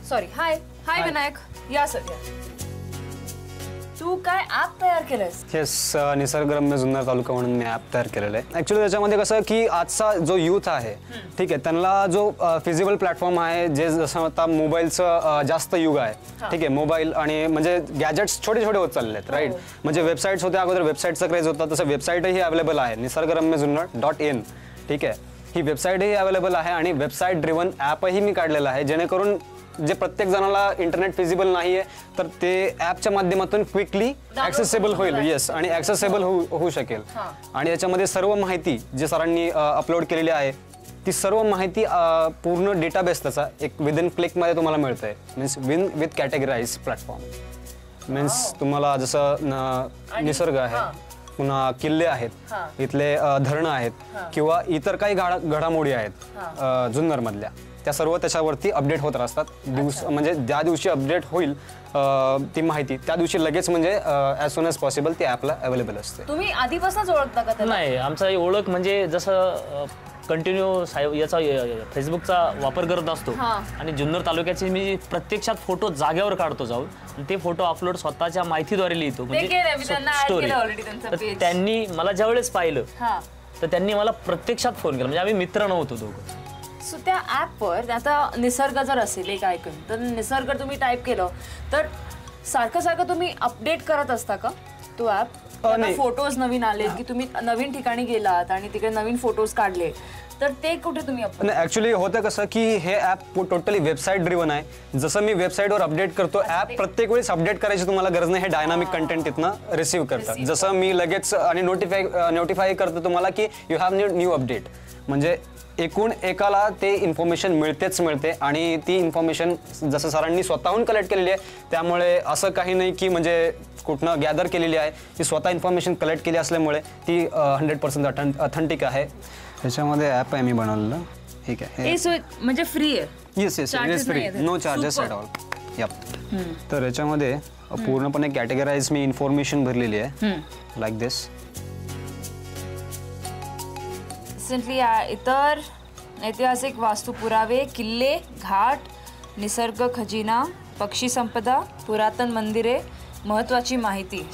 Sorry hi हाय विनायक या sir या. तू काय ऍप तयार केलंयस? येस, निसर्गरम्य जुन्नर तालुका म्हणून मी ऍप तयार केलेलं आहे. ऍक्च्युली त्याच्यामध्ये कसं की आजचा जो यूथ आहे ठीक आहे त्यांना जो फिजिबल प्लॅटफॉर्म आहे जे जसं आता मोबाईलचं जास्त युग आहे ठीक आहे. मोबाईल आणि म्हणजे गॅजेट्स छोटे छोटे होत चालले आहेत राईट. म्हणजे वेबसाईट्स होत्या अगोदर वेबसाईटचा क्रेज होता तसं वेबसाईटही अवेलेबल आहे निसर्गरम्यजुन्नर.in ठीक आहे. ही वेबसाईटही अवेलेबल आहे आणि वेबसाईट ड्रिव्हन ॲपही मी काढलेलं आहे जेणेकरून जे प्रत्येक जणाला इंटरनेट फिजिबल नाहीये तर ते ॲपच्या माध्यमातून क्विकली ॲक्सेसेबल होईल. येस आणि ॲक्सेसेबल होऊ शकेल. आणि याच्यामध्ये सर्व माहिती जे सरांनी अपलोड केलेली आहे ती सर्व माहिती पूर्ण डेटाबेस त्याचा एक विदिन क्लिकमध्ये तुम्हाला मिळतंय. Means with categorize platform. Means तुम्हाला जसं निसर्ग आहे पुन्हा किल्ले आहेत इथले धरणं आहेत किंवा इतर काही घडामोडी आहेत जुन्नरमधल्या त्या सर्व त्याच्यावरती अपडेट होत असतात. म्हणजे ज्या दिवशी अपडेट होईल ती माहिती त्या दिवशी लगेच म्हणजे ॲज सून ॲज पॉसिबल ती ॲपला अवेलेबल असते. तुम्ही आधीपासूनच ओळखता का? नाही, आमचा ओळख म्हणजे जसं कंटिन्यू याचा फेसबुकचा वापर करत असतो आणि जुन्नर तालुक्याचे मी प्रत्यक्षात फोटो जागेवर काढतो जाऊन आणि ते फोटो अपलोड स्वतःच्या माहितीद्वारे लिहितो. म्हणजे स्टोरी. त्यांनी मला ज्यावेळेस पाहिलं तर त्यांनी मला प्रत्यक्षात फोन केला. म्हणजे आम्ही मित्र नव्हतो दोघं. सो त्या ॲपवर आता निसर्ग जर असेल एक ऐकून तर निसर्ग तुम्ही टाईप केलं तर सारखं सारखं तुम्ही अपडेट करत असता का तो ॲप? फोटोज नवीन आले की तुम्ही नवीन ठिकाणी गेलात आणि तिकडे नवीन फोटोज काढले तर ते कुठे तुम्ही ऍक्च्युली होतं कसं की हे ॲप टोटली वेबसाईट ड्रिव्हन आहे. जसं मी वेबसाईटवर अपडेट करतो ॲप प्रत्येक वेळेस अपडेट करायची तुम्हाला गरज नाही. हे डायनामिक कंटेंट तिथनं रिसीव्ह करतात. जसं मी लगेच आणि नोटिफाय करतो तुम्हाला की यू हॅव न्यू अपडेट. म्हणजे एकूण एकाला ते इन्फॉर्मेशन मिळते आणि ती इन्फॉर्मेशन जसं सरांनी स्वतःहून कलेक्ट केलेली आहे त्यामुळे असं काही नाही की म्हणजे कुठनं गॅदर केलेली आहे. ती स्वतः इन्फॉर्मेशन कलेक्ट केली असल्यामुळे ती 100% ऑथेंटिक आहे. त्याच्यामध्ये ॲप आहे मी बनवलेलं ठीक आहे. म्हणजे फ्री आहे? Yes yes it is free, no charges at all. Yup. तर याच्यामध्ये पूर्णपणे कॅटेगराइज मी इन्फॉर्मेशन भरलेली आहे लाईक दिस. रिसेंटली इतर ऐतिहासिक वास्तू पुरावे, किल्ले, घाट, निसर्ग खजिना, पक्षी संपदा, पुरातन मंदिरे, महत्वाची माहिती.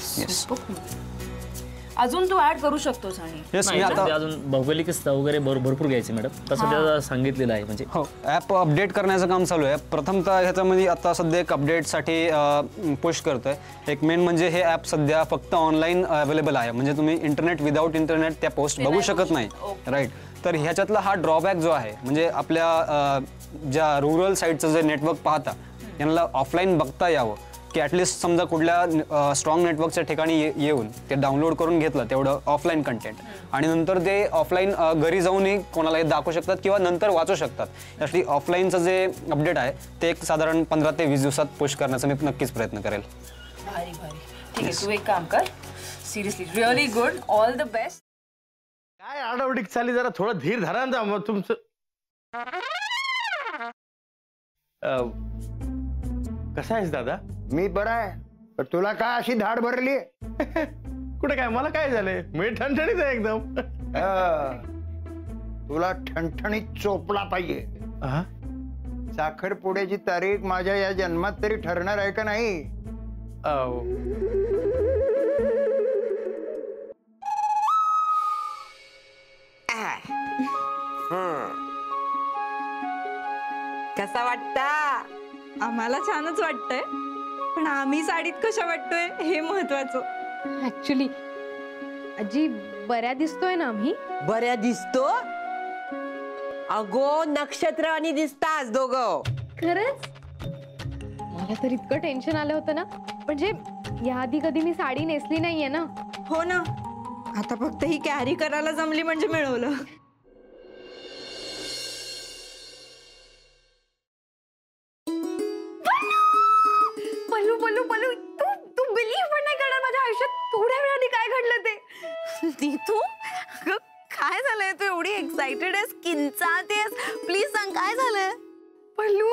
अजून तू ऍड करू शकतोस. आणि अजून भौगोलिक स्थळ वगैरे भरपूर घ्यायचे मॅडम तसं त्याला सांगितलेलं आहे. म्हणजे हो ॲप अपडेट करण्याचं काम चालू आहे. प्रथमतः ह्याच्यामध्ये आता सध्या एक अपडेटसाठी पुश करतोय. एक मेन म्हणजे हे ॲप सध्या फक्त ऑनलाईन अवेलेबल आहे. म्हणजे तुम्ही इंटरनेट विदाऊट इंटरनेट त्या पोस्ट बघू शकत नाही राईट. तर ह्याच्यातला हा ड्रॉबॅक जो आहे म्हणजे आपल्या ज्या रुरल साईडचं जे नेटवर्क पाहता यांना ऑफलाईन बघता यावं की ॲटलिस्ट समजा कुठल्या स्ट्रॉंग नेटवर्कच्या ठिकाणी येऊन ते डाउनलोड करून घेतलं तेवढं ऑफलाईन कंटेंट आणि नंतर ते ऑफलाईन घरी जाऊनही कोणालाही दाखवू शकतात किंवा नंतर वाचू शकतात. यासाठी ऑफलाईनचं जे अपडेट आहे ते एक साधारण 15 ते 20 दिवसात पुश करण्याचा मी नक्कीच प्रयत्न करेल. भारी भारी. ठीक आहे, तू एक काम कर. Seriously really good, all the best. काय आडवडीक चालली, जरा थोडं धीर धरा ना. मग तुमचं कसं आहेस दादा? मी बरा आहे, पण तुला काय अशी धाड भरली? कुठे काय, मला काय झालंय? मी ठणठणीत आहे एकदम. तुला ठणठणीत चोपला पाहिजे. साखरपुड्याची तारीख माझ्या या जन्मात तरी ठरणार आहे का नाही? कसा वाटता? आम्हाला छानच वाटतंय, पण आम्ही साडीत कशा वाटतोय हे महत्वाचं. ऍक्च्युली आजी बऱ्या दिसतोय ना आम्ही? बऱ्या दिसतो? अगो नक्षत्र आणि दिसतास दोघं. खरंच मला तर इतकं टेन्शन आलं होतं ना. म्हणजे याआधी कधी मी साडी नेसली नाहीये ना. हो ना, आता फक्त ही कॅरी करायला जमली म्हणजे मिळवलं. तू बिलीव्ह पण नाही करणार माझ्या आयुष्यात थोड्या वेळाने काय घडलं ते. तू काय झालंय? तू एवढी एक्साइटेड आहेस, किंचाळतेस, प्लीज सांग काय झालंय? पल्लू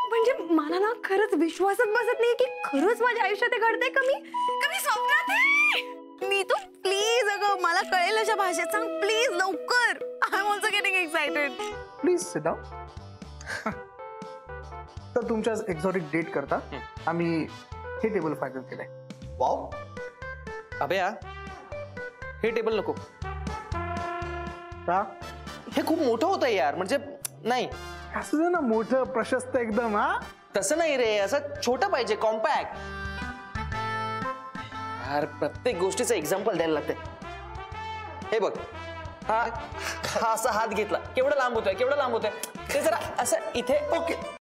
म्हणजे मला ना खरंच विश्वासच बसत नाही की खरंच माझ्या आयुष्यात घडतंय. कमी स्वप्नात आहे. नीतू प्लीज, अगं मला कळेल अशा भाषेत सांग प्लीज लवकर. I am also getting excited. Please sit down. तर तुमच्या एक्झॉटिक डेट करता आम्ही हे टेबल फायनल केलंय. वाव अभया, हे टेबल नको. का? हे खूप मोठं होतं यार, म्हणजे नाही. असं दे ना मोठं प्रशस्त एकदम. हा तसं नाही रे, असं छोटं पाहिजे, कॉम्पॅक्ट. यार प्रत्येक गोष्टीचं एक्झाम्पल द्यायला लागते. हे बघ, हा असा हात घेतला, केवढं लांब होतोय, केवढं लांब होतोय, ते जरा असं इथे. ओके